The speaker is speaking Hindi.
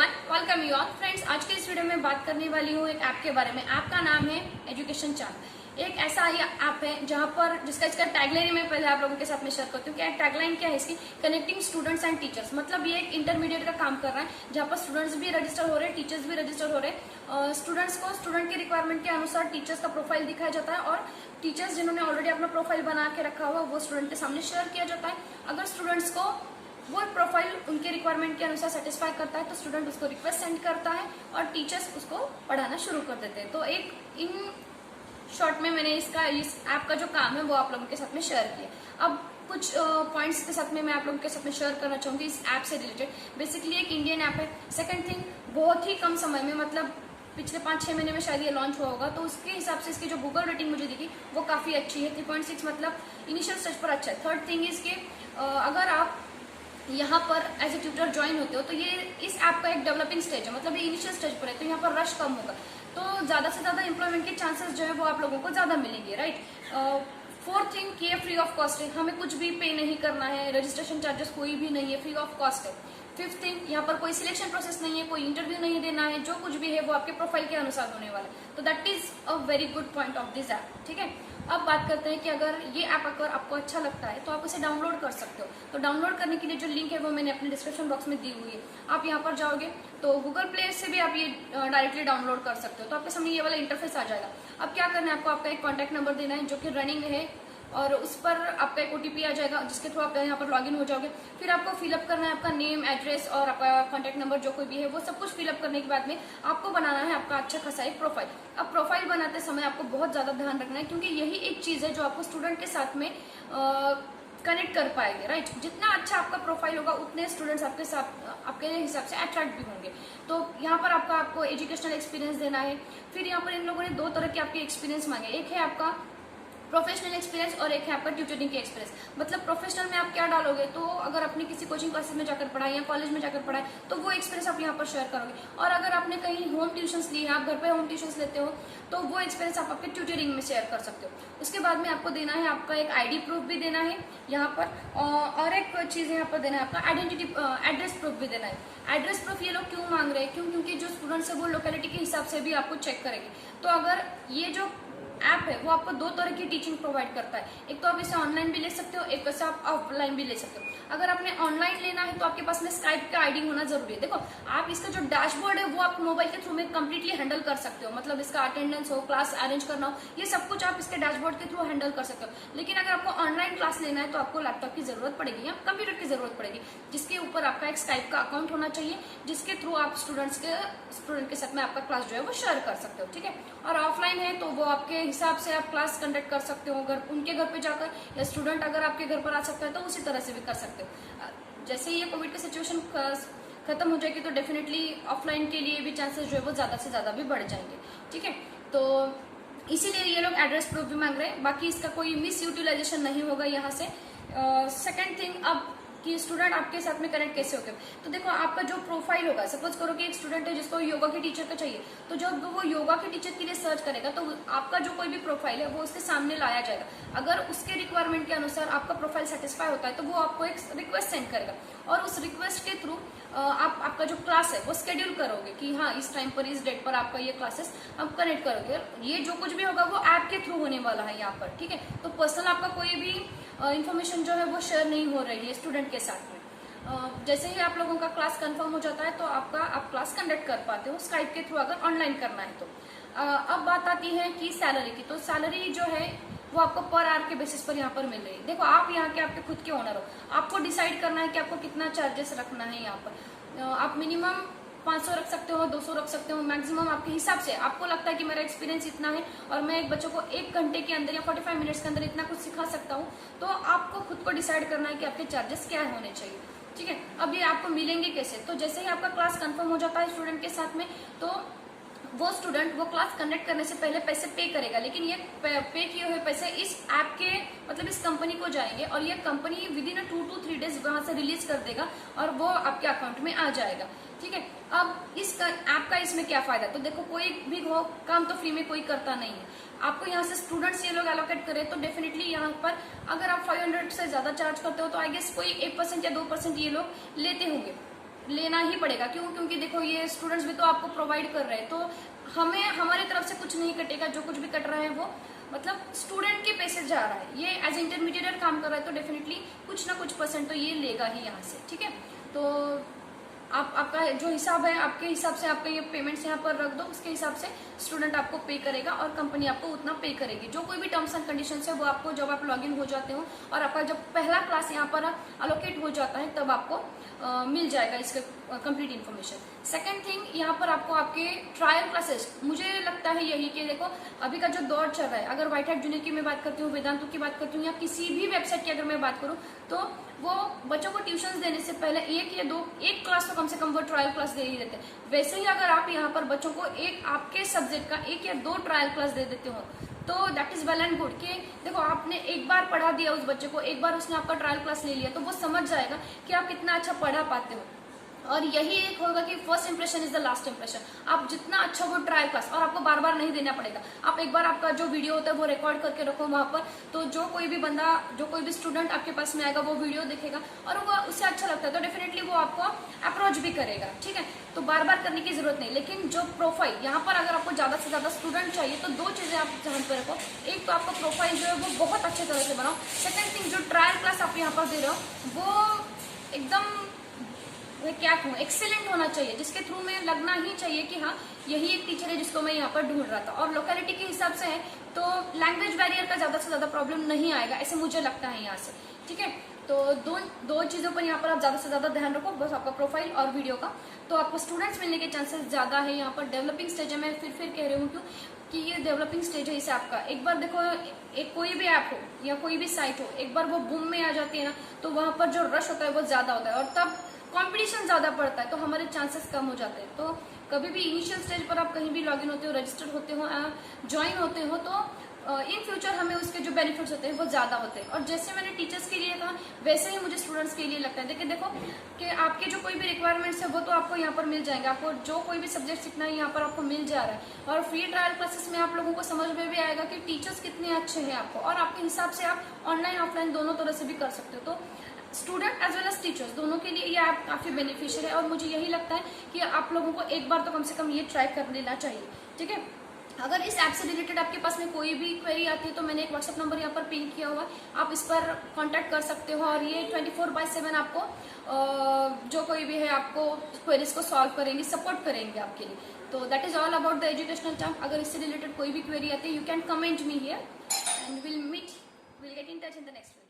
Everyone, welcome you all friends. आज के इस वीडियो में बात करने वाली हूँ एक ऐप के बारे में। ऐप का नाम है एजुकेशन चार्ट। एक ऐसा ही ऐप है जहाँ पर इसका टैगलाइन मैं पहले आप लोगों के साथ में शेयर करती हूँ कि टैगलाइन क्या है इसकी, कनेक्टिंग स्टूडेंट्स एंड टीचर्स। मतलब ये एक इंटरमीडिएट का काम कर रहा है जहाँ पर स्टूडेंट्स भी रजिस्टर हो रहे हैं, टीचर्स भी रजिस्टर हो रहे हैं। स्टूडेंट्स को स्टूडेंट के रिक्वायरमेंट के अनुसार टीचर्स का प्रोफाइल दिखाया जाता है और टीचर्स जिन्होंने ऑलरेडी अपना प्रोफाइल बना के रखा हुआ वो स्टूडेंट के सामने शेयर किया जाता है। अगर स्टूडेंट्स को वो प्रोफाइल उनके रिक्वायरमेंट के अनुसार सेटिस्फाई करता है तो स्टूडेंट उसको रिक्वेस्ट सेंड करता है और टीचर्स उसको पढ़ाना शुरू कर देते हैं। तो एक इन शॉर्ट में मैंने इस ऐप का जो काम है वो आप लोगों के साथ में शेयर किया। अब कुछ पॉइंट्स के साथ में मैं आप लोगों के साथ में शेयर करना चाहूंगी इस ऐप से रिलेटेड। बेसिकली एक इंडियन ऐप है। सेकंड थिंग, बहुत ही कम समय में, मतलब पिछले 5-6 महीने में शायद ये लॉन्च हुआ होगा, तो उसके हिसाब से इसकी जो गूगल रेटिंग मुझे दिखी वो काफी अच्छी है। 3.6 मतलब इनिशियल स्टेज पर अच्छा है। थर्ड थिंग इज के अगर आप यहाँ पर एज ए ट्यूटर ज्वाइन होते हो तो ये इस ऐप का एक डेवलपिंग स्टेज है, मतलब ये इनिशियल स्टेज पर है, तो यहाँ पर रश कम होगा, तो ज्यादा से ज्यादा एम्प्लॉयमेंट के चांसेस जो है वो आप लोगों को ज्यादा मिलेंगे, राइट। फोर्थ थिंग कि ये फ्री ऑफ कॉस्ट है, हमें कुछ भी पे नहीं करना है, रजिस्ट्रेशन चार्जेस कोई भी नहीं है, फ्री ऑफ कॉस्ट है। फिफ्थ थिंग, यहाँ पर कोई सिलेक्शन प्रोसेस नहीं है, कोई इंटरव्यू नहीं देना है, जो कुछ भी है वो आपके प्रोफाइल के अनुसार होने वाला है। तो that is a very good point of this app, ठीक है। अब बात करते हैं कि अगर ये ऐप अगर आपको अच्छा लगता है तो आप इसे डाउनलोड कर सकते हो। तो डाउनलोड करने के लिए जो लिंक है वो मैंने अपने डिस्क्रिप्शन बॉक्स में दी हुई है। आप यहाँ पर जाओगे तो गूगल प्ले से भी आप ये डायरेक्टली डाउनलोड कर सकते हो। तो आपके सामने ये वाला इंटरफेस आ जाएगा। अब क्या करना है, आपको आपका एक कॉन्टैक्ट नंबर देना है जो कि रनिंग में है और उस पर आपका एक OTP आ जाएगा जिसके थ्रू आप यहाँ पर लॉगिन हो जाओगे। फिर आपको फिलअप करना है आपका नेम, एड्रेस और आपका कॉन्टैक्ट नंबर जो कोई भी है वो सब कुछ फिलअप करने के बाद में आपको बनाना है आपका अच्छा खासा एक प्रोफाइल। अब प्रोफाइल बनाते समय आपको बहुत ज्यादा ध्यान रखना है क्योंकि यही एक चीज है जो आपको स्टूडेंट के साथ में कनेक्ट कर पाएंगे, राइट। जितना अच्छा आपका प्रोफाइल होगा उतने स्टूडेंट्स आपके साथ आपके हिसाब से अट्रैक्ट भी होंगे। तो यहाँ पर आपको एजुकेशनल एक्सपीरियंस देना है। फिर यहाँ पर इन लोगों ने 2 तरह के आपके एक्सपीरियंस मांगे, एक है आपका प्रोफेशनल एक्सपीरियंस और एक है आपका ट्यूटरिंग के एक्सपीरियंस। मतलब प्रोफेशनल में आप क्या डालोगे, तो अगर आपने किसी कोचिंग क्लासेस में जाकर पढ़ाई या कॉलेज में जाकर पढ़ाई तो वो एक्सपीरियंस आप यहाँ पर शेयर करोगे। और अगर आपने कहीं होम ट्यूशंस ली है, आप घर पे होम ट्यूशंस लेते हो, तो वो एक्सपीरियंस आप आपके ट्यूटरिंग में शेयर कर सकते हो। उसके बाद में आपको देना है आपका एक ID प्रूफ भी देना है यहाँ पर, और एक चीज यहाँ पर देना है आपका आइडेंटिटी एड्रेस प्रूफ भी देना है। एड्रेस प्रूफ ये लोग क्यों मांग रहे हैं, क्योंकि जो स्टूडेंट्स है वो लोकेलिटी के हिसाब से भी आपको चेक करेंगे। तो अगर ये जो ऐप है वो आपको 2 तरह की टीचिंग प्रोवाइड करता है। एक तो आप इसे ऑनलाइन भी ले सकते हो, एक वैसे आप ऑफलाइन भी ले सकते हो। अगर आपने ऑनलाइन लेना है तो आपके पास में स्काइप का ID होना जरूरी है। देखो, आप इसका जो डैशबोर्ड है वो आप मोबाइल के थ्रू में कंप्लीटली हैंडल कर सकते हो, मतलब इसका अटेंडेंस हो, क्लास अरेंज करना हो, ये सब कुछ आप इसके डैशबोर्ड के थ्रू हैंडल कर सकते हो। लेकिन अगर आपको ऑनलाइन क्लास लेना है तो आपको लैपटॉप की जरूरत पड़ेगी या कंप्यूटर की जरूरत पड़ेगी, जिसके ऊपर आपका एक स्काइप का अकाउंट होना चाहिए, जिसके थ्रू आप स्टूडेंट के साथ में आपका क्लास जो है वो शेयर कर सकते हो, ठीक है। और ऑफलाइन है तो वो आपके हिसाब से आप क्लास कंडक्ट कर सकते हो, अगर उनके घर पे जाकर, या स्टूडेंट अगर आपके घर पर आ सकता है तो उसी तरह से भी कर सकते हो। जैसे ये कोविड की सिचुएशन खत्म हो जाएगी तो डेफिनेटली ऑफलाइन के लिए भी चांसेस जो है वो ज्यादा से ज्यादा भी बढ़ जाएंगे, ठीक है। तो इसीलिए ये लोग एड्रेस प्रूफ भी मांग रहे हैं। बाकी इसका कोई मिस यूटिलाइजेशन नहीं होगा यहाँ से। सेकेंड थिंग, अब कि स्टूडेंट आपके साथ में कनेक्ट कैसे होते हैं, तो देखो आपका जो प्रोफाइल होगा, सपोज करो कि एक स्टूडेंट है जिसको योगा के टीचर का चाहिए, तो जब वो योगा के टीचर के लिए सर्च करेगा तो आपका जो कोई भी प्रोफाइल है वो उसके सामने लाया जाएगा। अगर उसके रिक्वायरमेंट के अनुसार आपका प्रोफाइल सेटिस्फाई होता है तो वो आपको एक रिक्वेस्ट सेंड करेगा और उस रिक्वेस्ट के थ्रू आपका जो क्लास है वो शेड्यूल करोगे कि हाँ इस टाइम पर, इस डेट पर आपका ये क्लासेस आप कनेक्ट करोगे। ये जो कुछ भी होगा वो ऐप के थ्रू होने वाला है यहाँ पर, ठीक है। तो पर्सनल आपका कोई भी इन्फॉर्मेशन जो है वो शेयर नहीं हो रही है स्टूडेंट के साथ में। जैसे ही आप लोगों का क्लास कंफर्म हो जाता है तो आप क्लास कंडक्ट कर पाते हो स्काइप के थ्रू, अगर ऑनलाइन करना है तो। अब बात आती है कि सैलरी की। तो सैलरी जो है वो आपको पर आवर के बेसिस पर यहाँ पर मिल रही है। देखो, आप यहाँ के आपके खुद के ओनर हो, आपको डिसाइड करना है कि आपको कितना चार्जेस रखना है। यहाँ पर आप मिनिमम 500 रख सकते हो, 200 रख सकते हो, मैक्सिमम आपके हिसाब से। आपको लगता है कि मेरा एक्सपीरियंस इतना है और मैं एक बच्चों को 1 घंटे के अंदर या 45 मिनट्स के अंदर इतना कुछ सिखा सकता हूँ, तो आपको खुद को डिसाइड करना है कि आपके चार्जेस क्या होने चाहिए, ठीक है। अब ये आपको मिलेंगे कैसे, तो जैसे ही आपका क्लास कंफर्म हो जाता है स्टूडेंट के साथ में, तो वो स्टूडेंट वो क्लास कंडक्ट करने से पहले पैसे पे करेगा, लेकिन ये पे किए हुए पैसे इस ऐप के, मतलब इस कंपनी को जाएंगे और ये company with in 2 to 3 days वहां से रिलीज कर देगा और वो आपके अकाउंट में आ जाएगा, ठीक है। अब इस ऐप का इसमें क्या फायदा, तो देखो कोई भी हो काम तो फ्री में कोई करता नहीं है। आपको यहाँ से स्टूडेंट्स ये लोग एलोकेट करें तो डेफिनेटली यहाँ पर अगर आप 500 से ज्यादा चार्ज करते हो तो आई गेस कोई 1% या 2% ये लोग लेते होंगे। लेना ही पड़ेगा। क्यों? क्योंकि देखो ये स्टूडेंट्स भी तो आपको प्रोवाइड कर रहे हैं, तो हमें हमारी तरफ से कुछ नहीं कटेगा। जो कुछ भी कट रहा है वो मतलब स्टूडेंट के पैसे जा रहा है। ये एज इंटरमीडिएट काम कर रहा है तो डेफिनेटली कुछ ना कुछ परसेंट तो ये लेगा ही यहाँ से, ठीक है। तो आपका जो हिसाब है, आपके हिसाब से आपका ये पेमेंट्स यहाँ पर रख दो, उसके हिसाब से स्टूडेंट आपको पे करेगा और कंपनी आपको उतना पे करेगी। जो कोई भी टर्म्स एंड कंडीशंस है वो आपको जब आप लॉगिन हो जाते हो और आपका जब पहला क्लास यहाँ पर अलोकेट हो जाता है तब आपको मिल जाएगा इसके कंप्लीट इन्फॉर्मेशन। सेकेंड थिंग, यहाँ पर आपको आपके ट्रायल क्लासेस, मुझे लगता है यही कि देखो अभी का जो दौर चल रहा है, अगर व्हाइट हैट जूनियर की मैं बात करती हूँ, वेदांतु की बात करती हूँ, या किसी भी वेबसाइट की अगर मैं बात करूँ, तो वो बच्चों को ट्यूशन देने से पहले एक क्लास तो कम से कम वो ट्रायल क्लास दे ही देते हैं। वैसे ही अगर आप यहाँ पर बच्चों को एक आपके सब्जेक्ट का 1 या 2 ट्रायल क्लास दे देते हो तो that is well and good. कि देखो आपने एक बार पढ़ा दिया उस बच्चे को, एक बार उसने आपका ट्रायल क्लास ले लिया तो वो समझ जाएगा कि आप कितना अच्छा पढ़ा पाते हो। और यही एक होगा कि first impression is the last impression. आप जितना अच्छा वो ट्रायल क्लास, और आपको बार बार नहीं देना पड़ेगा। आप एक बार आपका जो वीडियो होता है वो रिकॉर्ड करके रखो वहां पर, तो जो कोई भी बंदा, जो कोई भी स्टूडेंट आपके पास में आएगा वो वीडियो देखेगा और वो उससे अच्छा लगता है तो डेफिनेटली वो आपको अप्रोच भी करेगा, ठीक है। तो बार बार करने की जरूरत नहीं। लेकिन जो प्रोफाइल यहाँ पर अगर आपको ज्यादा से ज्यादा स्टूडेंट चाहिए तो 2 चीजें आप ध्यान पर रखो। एक तो आपका प्रोफाइल जो है वो बहुत अच्छे तरह से बनाओ। सेकेंड थिंग, जो ट्रायल क्लास आप यहाँ पर दे रहे हो वो एकदम क्या कहूँ, एक्सेलेंट होना चाहिए, जिसके थ्रू में लगना ही चाहिए कि हाँ यही एक टीचर है जिसको मैं यहाँ पर ढूंढ रहा था। और लोकेलिटी के हिसाब से है तो लैंग्वेज बैरियर का ज्यादा से ज्यादा प्रॉब्लम नहीं आएगा, ऐसे मुझे लगता है यहाँ से, ठीक है। तो दो चीजों पर यहाँ पर आप ज्यादा से ज्यादा ध्यान रखो, बस आपका प्रोफाइल और वीडियो का, तो आपको स्टूडेंट्स मिलने के चांसेस ज्यादा है। यहाँ पर डेवलपिंग स्टेज है, मैं फिर कह रही हूँ क्यों कि ये डेवलपिंग स्टेज है। इसे आपका एक बार देखो, एक कोई भी ऐप हो या कोई भी साइट हो, एक बार वो बूम में आ जाती है ना तो वहां पर जो रश होता है वो ज्यादा होता है और तब कंपटीशन ज्यादा पड़ता है तो हमारे चांसेस कम हो जाते हैं। तो कभी भी इनिशियल स्टेज पर आप कहीं भी लॉगिन होते हो, रजिस्टर्ड होते हो, ज्वाइन होते हो तो इन फ्यूचर हमें उसके जो बेनिफिट्स होते हैं वो ज्यादा होते हैं। और जैसे मैंने टीचर्स के लिए कहा वैसे ही मुझे स्टूडेंट्स के लिए लगता है। देखो कि आपके जो कोई भी रिक्वायरमेंट्स है वो तो आपको यहाँ पर मिल जाएंगे। आपको जो कोई भी सब्जेक्ट सीखना है यहाँ पर आपको मिल जा रहा है। और फ्री ट्रायल क्लासेस में आप लोगों को समझ में भी आएगा कि टीचर्स कितने अच्छे हैं आपको, और आपके हिसाब से आप ऑनलाइन ऑफलाइन दोनों तरह से भी कर सकते हो। तो student as well as teachers दोनों के लिए ये ऐप काफी बेनिफिशियल है और मुझे यही लगता है कि आप लोगों को एक बार तो कम से कम ये ट्राई कर लेना चाहिए, ठीक है। अगर इस ऐप से रिलेटेड आपके पास में कोई भी क्वेरी आती है तो मैंने एक व्हाट्सएप नंबर यहाँ पर पिन किया हुआ है, आप इस पर कांटेक्ट कर सकते हो और ये 24/7 आपको जो कोई भी है आपको क्वेरीज को सॉल्व करेंगे, सपोर्ट करेंगे आपके लिए। तो that is all about the educational charm. अगर इससे रिलेटेड कोई भी क्वेरी आती है you can comment me here and will get in touch in the next.